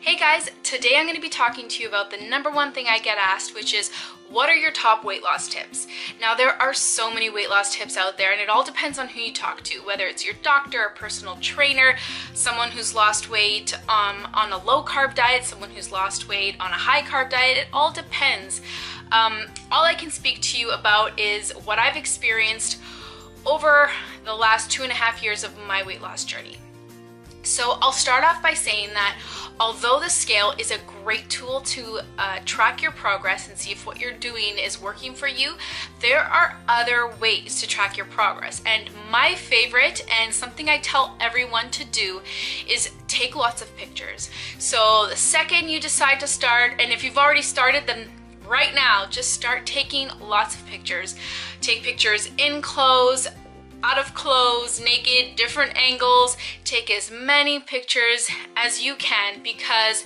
Hey guys, today I'm going to be talking to you about the number one thing I get asked, which is what are your top weight loss tips? Now there are so many weight loss tips out there and it all depends on who you talk to, whether it's your doctor, a personal trainer, someone who's lost weight on a low carb diet, someone who's lost weight on a high carb diet. It all depends. All I can speak to you about is what I've experienced over the last 2.5 years of my weight loss journey. So I'll start off by saying that although the scale is a great tool to track your progress and see if what you're doing is working for you, there are other ways to track your progress. And my favorite, and something I tell everyone to do, is take lots of pictures. So the second you decide to start, and if you've already started, then right now just start taking lots of pictures. Take pictures in clothes, out of clothes, naked, different angles. Take as many pictures as you can, because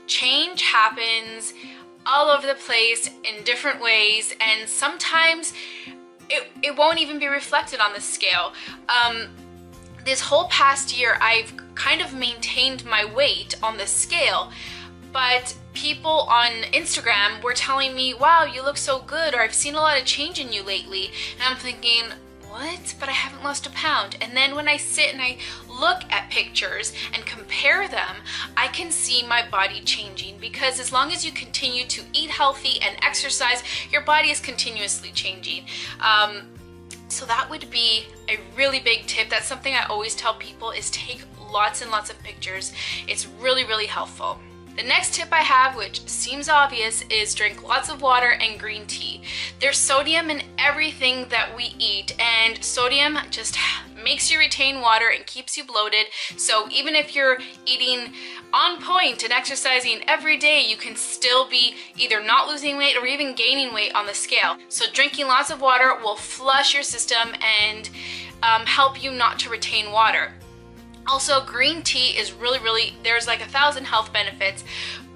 change happens all over the place in different ways, and sometimes it won't even be reflected on the scale. This whole past year I've kind of maintained my weight on the scale, but people on Instagram were telling me, wow, you look so good, or I've seen a lot of change in you lately. And I'm thinking, what? But I haven't lost a pound. And then when I sit and I look at pictures and compare them, I can see my body changing, because as long as you continue to eat healthy and exercise, your body is continuously changing. So that would be a really big tip. That's something I always tell people, is take lots and lots of pictures. It's really, really helpful. The next tip I have, which seems obvious, is drink lots of water and green tea. There's sodium in everything that we eat, and sodium just makes you retain water and keeps you bloated. So even if you're eating on point and exercising every day, you can still be either not losing weight or even gaining weight on the scale. So drinking lots of water will flush your system and help you not to retain water. Also, green tea is really, there's like 1,000 health benefits,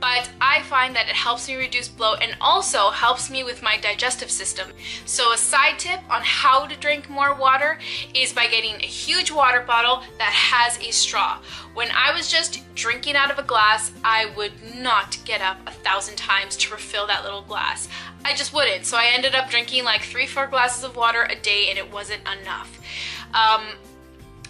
but I find that it helps me reduce bloat and also helps me with my digestive system. So a side tip on how to drink more water is by getting a huge water bottle that has a straw. When I was just drinking out of a glass, I would not get up 1,000 times to refill that little glass. I just wouldn't. So I ended up drinking like 3-4 glasses of water a day, and it wasn't enough.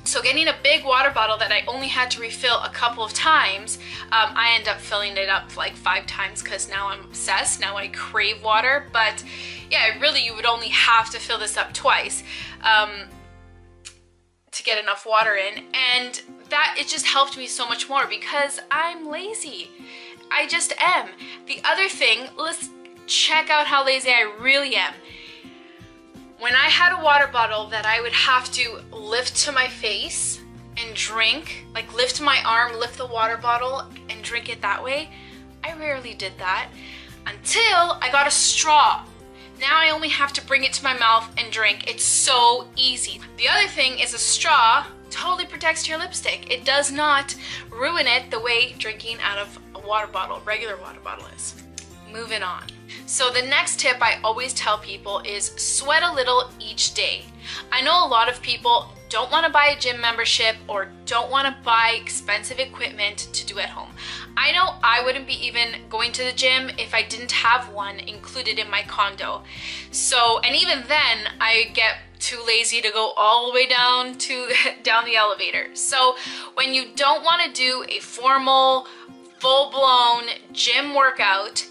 So getting a big water bottle that I only had to refill a couple of times, I end up filling it up like 5 times, because now I'm obsessed. Now I crave water. But yeah, really, you would only have to fill this up twice to get enough water in. And that, it just helped me so much more, because I'm lazy. I just am. The other thing, let's check out how lazy I really am. When I had a water bottle that I would have to lift to my face and drink, like lift my arm, lift the water bottle and drink it that way, I rarely did that until I got a straw. Now I only have to bring it to my mouth and drink. It's so easy. The other thing is, a straw totally protects your lipstick. It does not ruin it the way drinking out of a water bottle, regular water bottle, is. Moving on. So the next tip I always tell people is sweat a little each day. I know a lot of people don't want to buy a gym membership or don't want to buy expensive equipment to do at home. I know I wouldn't be even going to the gym if I didn't have one included in my condo. So, and even then I get too lazy to go all the way down the elevator. So when you don't want to do a formal, full-blown gym workout,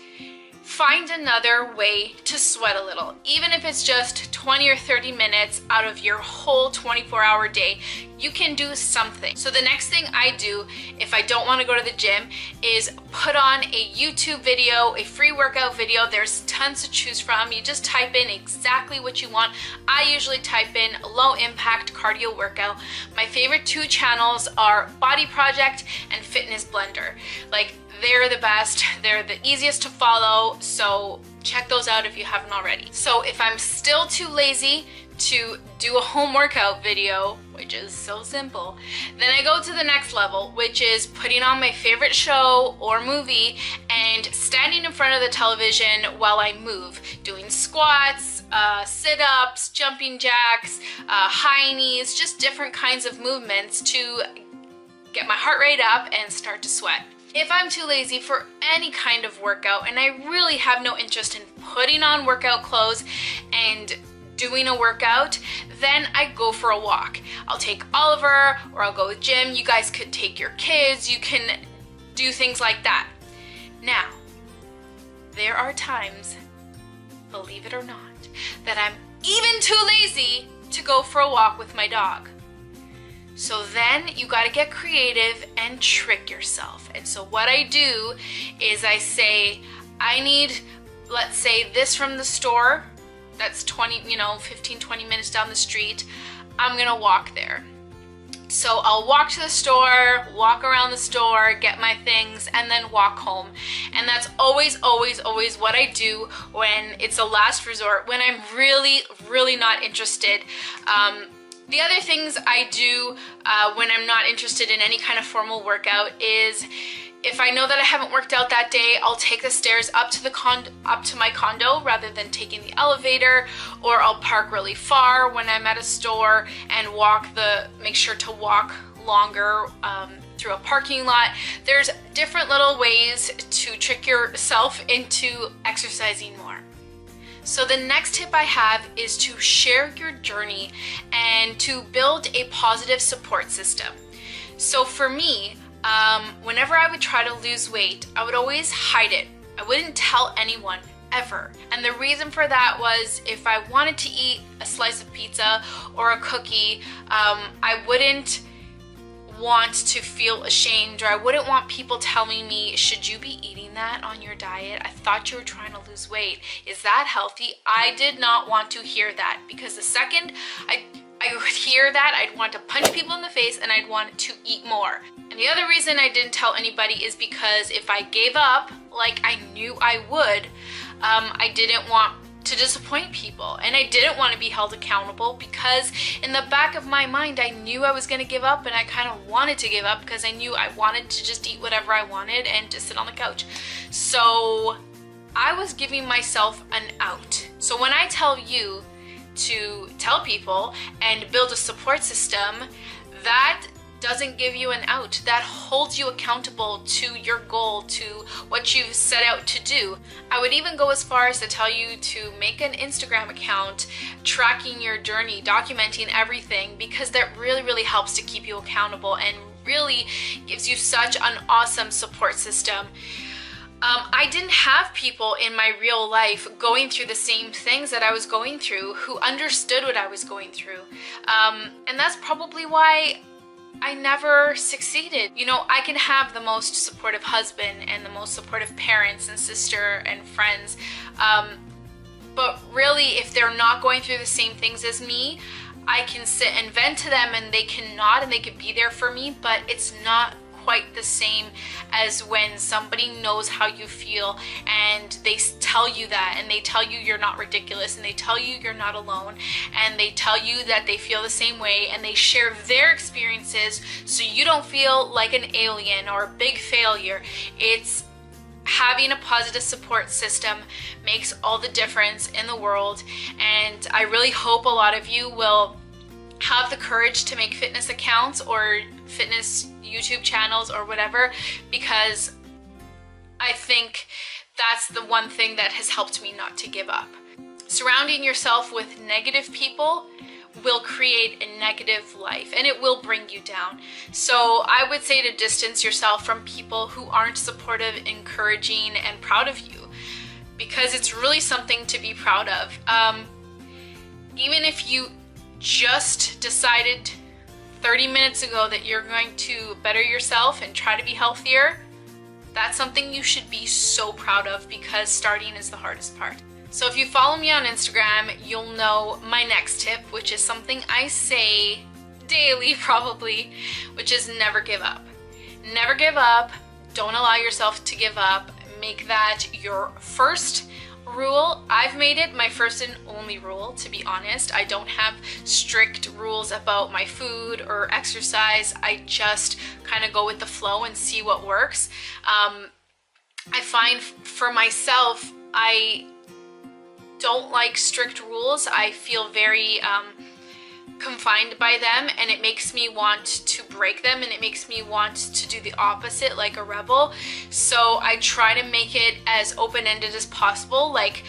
find another way to sweat a little, even if it's just 20 or 30 minutes out of your whole 24-hour day. You can do something. So the next thing I do if I don't want to go to the gym is put on a YouTube video, a free workout video. There's tons to choose from. You just type in exactly what you want. I usually type in low impact cardio workout. My favorite 2 channels are Body Project and Fitness Blender. Like, they're the best, they're the easiest to follow, so check those out if you haven't already. So if I'm still too lazy to do a home workout video, which is so simple, then I go to the next level, which is putting on my favorite show or movie and standing in front of the television while I move, doing squats, sit-ups, jumping jacks, high knees, just different kinds of movements to get my heart rate up and start to sweat. If I'm too lazy for any kind of workout and I really have no interest in putting on workout clothes and doing a workout, then I go for a walk. I'll take Oliver, or I'll go with Jim. You guys could take your kids. You can do things like that. Now, there are times, believe it or not, that I'm even too lazy to go for a walk with my dog. So then you gotta get creative and trick yourself. And so what I do is I say, I need, let's say, this from the store, that's 15, 20 minutes down the street. I'm gonna walk there. So I'll walk to the store, walk around the store, get my things, and then walk home. And that's always, always, always what I do when it's a last resort, when I'm really, really not interested. The other things I do when I'm not interested in any kind of formal workout is, if I know that I haven't worked out that day, I'll take the stairs up to my condo rather than taking the elevator, or I'll park really far when I'm at a store and make sure to walk longer through a parking lot. There's different little ways to trick yourself into exercising more. So the next tip I have is to share your journey and to build a positive support system. So for me, whenever I would try to lose weight, I would always hide it. I wouldn't tell anyone, ever. And the reason for that was, if I wanted to eat a slice of pizza or a cookie, I wouldn't want to feel ashamed, or I wouldn't want people telling me, should you be eating that on your diet? I thought you were trying to lose weight. Is that healthy? I did not want to hear that, because the second I would hear that, I'd want to punch people in the face and I'd want to eat more. And the other reason I didn't tell anybody is because if I gave up, like I knew I would, I didn't want to disappoint people, and I didn't want to be held accountable, because in the back of my mind I knew I was going to give up, and I kind of wanted to give up because I knew I wanted to just eat whatever I wanted and just sit on the couch. So I was giving myself an out. So when I tell you to tell people and build a support system, that doesn't give you an out. That holds you accountable to your goal, to what you've set out to do. I would even go as far as to tell you to make an Instagram account tracking your journey, documenting everything, because that really, really helps to keep you accountable and really gives you such an awesome support system. I didn't have people in my real life going through the same things that I was going through, who understood what I was going through. And that's probably why I never succeeded. You know, I can have the most supportive husband and the most supportive parents and sister and friends, but really, if they're not going through the same things as me, I can sit and vent to them and they cannot, and they can be there for me, but it's not quite the same as when somebody knows how you feel and they tell you that, and they tell you you're not ridiculous, and they tell you you're not alone, and they tell you that they feel the same way, and they share their experiences so you don't feel like an alien or a big failure. It's having a positive support system makes all the difference in the world, and I really hope a lot of you will have the courage to make fitness accounts or fitness YouTube channels or whatever, because I think that's the one thing that has helped me not to give up. Surrounding yourself with negative people will create a negative life, and it will bring you down. So I would say to distance yourself from people who aren't supportive, encouraging, and proud of you, because it's really something to be proud of. Even if you just decided 30 minutes ago that you're going to better yourself and try to be healthier, that's something you should be so proud of, because starting is the hardest part. So if you follow me on Instagram, you'll know my next tip, which is something I say daily probably, which is never give up. Never give up. Don't allow yourself to give up. Make that your first rule. I've made it my first and only rule, to be honest. I don't have strict rules about my food or exercise. I just kind of go with the flow and see what works. I find for myself, I don't like strict rules. I feel very confined by them, and it makes me want to break them, and it makes me want to do the opposite, like a rebel. So I try to make it as open-ended as possible. Like,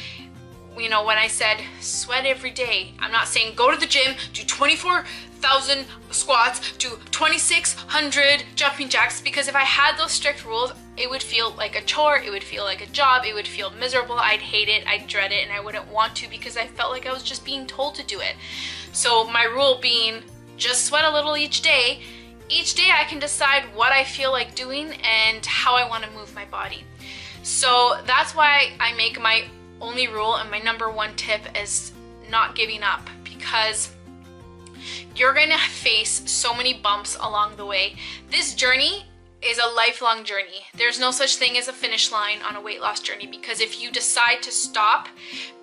you know, when I said sweat every day, I'm not saying go to the gym, do 24,000 squats, do 2,600 jumping jacks, because if I had those strict rules, it would feel like a chore, it would feel like a job, it would feel miserable, I'd hate it, I'd dread it, and I wouldn't want to, because I felt like I was just being told to do it. So my rule being, just sweat a little each day. Each day I can decide what I feel like doing and how I want to move my body. So that's why I make my only rule and my number one tip is not giving up, because you're going to face so many bumps along the way. This journey is a lifelong journey. There's no such thing as a finish line on a weight loss journey, because if you decide to stop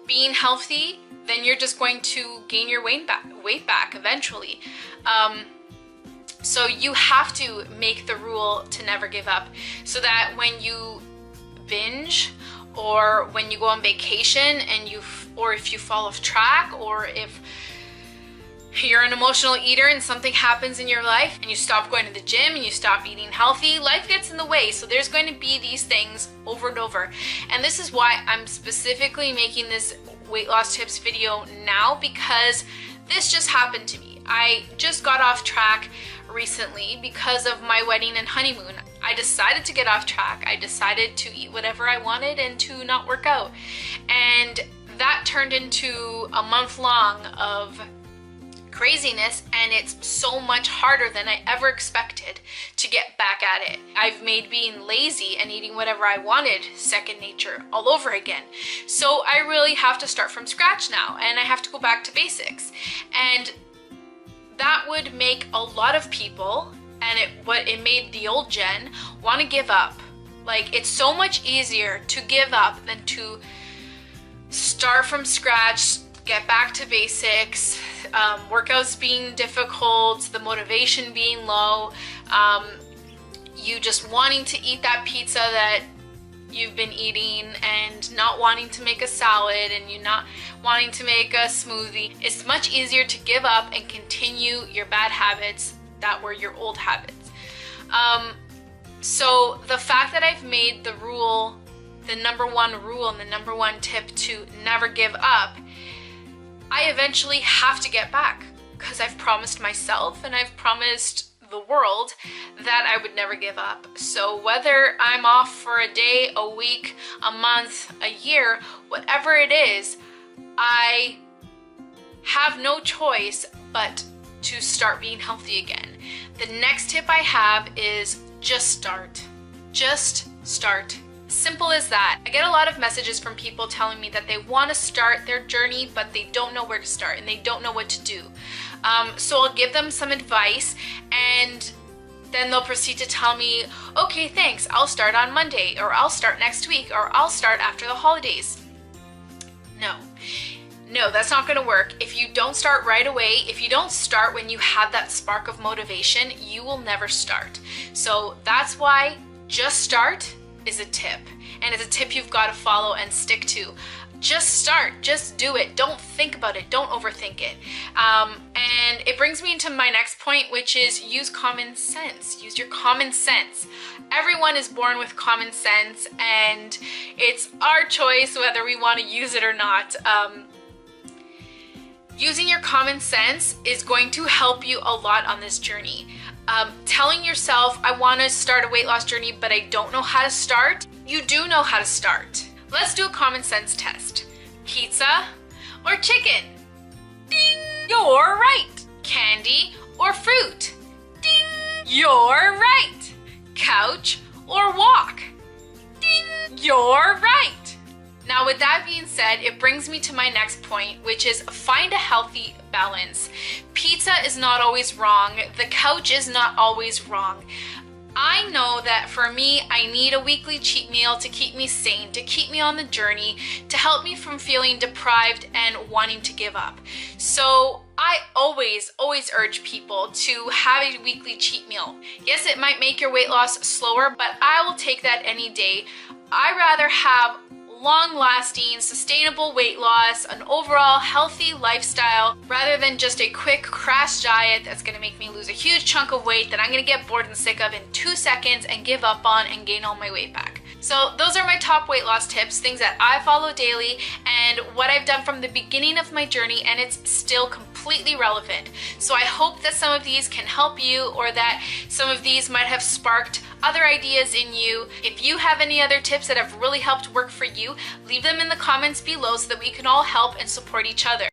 being healthy, then you're just going to gain your weight back eventually. So you have to make the rule to never give up, so that when you binge, or when you go on vacation and or if you fall off track, or if you're an emotional eater and something happens in your life and you stop going to the gym and you stop eating healthy, life gets in the way. So there's going to be these things over and over. And this is why I'm specifically making this weight loss tips video now, because this just happened to me. I just got off track recently because of my wedding and honeymoon. I decided to get off track. I decided to eat whatever I wanted and to not work out. And that turned into a month long of craziness, and it's so much harder than I ever expected to get back at it. I've made being lazy and eating whatever I wanted second nature all over again. So I really have to start from scratch now, and I have to go back to basics. And that would make a lot of people, and it made the old gen want to give up. Like, it's so much easier to give up than to start from scratch, get back to basics, workouts being difficult, the motivation being low, you just wanting to eat that pizza that you've been eating and not wanting to make a salad, and you not wanting to make a smoothie. It's much easier to give up and continue your bad habits that were your old habits. So the fact that I've made the rule, the number one rule and the number one tip to never give up, I eventually have to get back, because I've promised myself and I've promised the world that I would never give up. So whether I'm off for a day, a week, a month, a year, whatever it is, I have no choice but to start being healthy again. The next tip I have is just start. Just start. Simple as that. I get a lot of messages from people telling me that they want to start their journey, but they don't know where to start and they don't know what to do. So I'll give them some advice, and then they'll proceed to tell me, okay, thanks, I'll start on Monday, or I'll start next week, or I'll start after the holidays. No, that's not going to work. If you don't start right away, if you don't start when you have that spark of motivation, you will never start. So that's why just start is a tip, and it's a tip you've got to follow and stick to. Just start, just do it. Don't think about it, don't overthink it. And it brings me into my next point, which is use common sense. Use your common sense. Everyone is born with common sense, and it's our choice whether we want to use it or not. Using your common sense is going to help you a lot on this journey. Telling yourself, I want to start a weight loss journey, but I don't know how to start. You do know how to start. Let's do a common sense test. Pizza or chicken? Ding! You're right. Candy or fruit? Ding! You're right. Couch or walk? Ding! You're right. Now, with that being said, it brings me to my next point, which is find a healthy balance. Pizza is not always wrong. The couch is not always wrong. I know that for me, I need a weekly cheat meal to keep me sane, to keep me on the journey, to help me from feeling deprived and wanting to give up. So I always urge people to have a weekly cheat meal. Yes, it might make your weight loss slower, but I will take that any day. I rather have long-lasting, sustainable weight loss, an overall healthy lifestyle, rather than just a quick crash diet that's gonna make me lose a huge chunk of weight that I'm gonna get bored and sick of in 2 seconds and give up on and gain all my weight back. So those are my top weight loss tips, things that I follow daily and what I've done from the beginning of my journey, and it's still completely relevant. So I hope that some of these can help you, or that some of these might have sparked other ideas in you. If you have any other tips that have really helped work for you, leave them in the comments below so that we can all help and support each other.